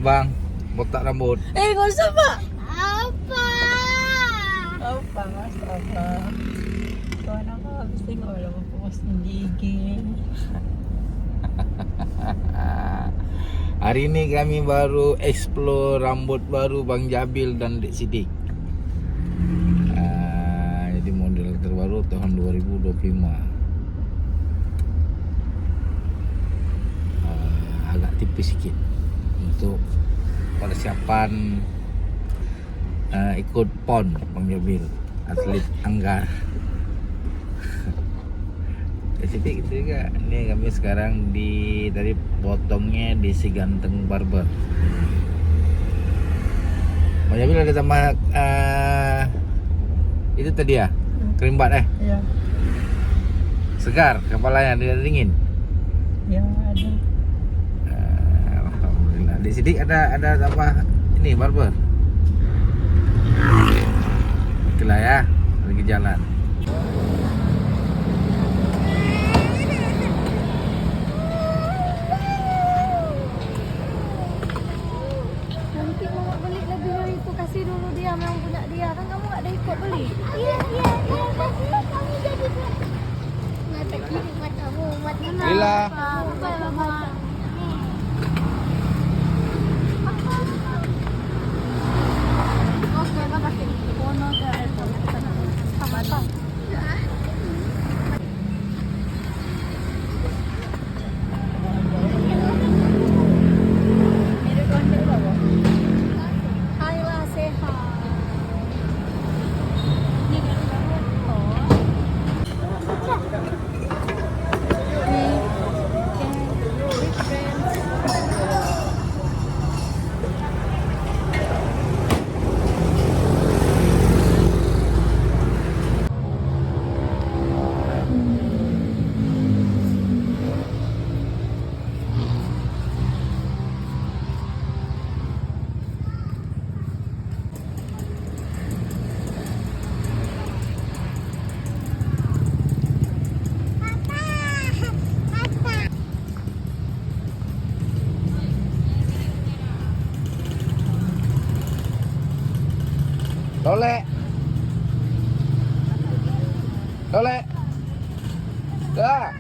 Bang, botak rambut. Nggak usah, Pak. Apa? Apa, Mas? Apa? Kawan aku habis tengok lah posting di IG. Hari ini kami baru explore rambut baru Bang Jabil dan Dek Sidik. Jadi model terbaru tahun 2025. Agak tipis sikit untuk persiapan ikut PON Bang Jabil, atlet Anggar. Sidik gitu juga. Ini kami sekarang tadi potongnya di Si Ganteng Barber. Bang Jabil ada tambah itu tadi ya, kerimbat Iya. segar kepalanya, tidak dingin. Ya, ada. Alhamdulillah. Di Sidik ada tambah ini barber. Oke lah ya, lagi jalan. Nanti mau beli lebih itu, kasih dulu dia, memang punya dia kan, kamu nggak ada ikut beli. Iya kasih kamu jadi nggak tak kiri buat kamu, buat mana? Lila. Oke, makasih. Bono ke airport sana. Sama. Hai sehat. Dolek. Dah.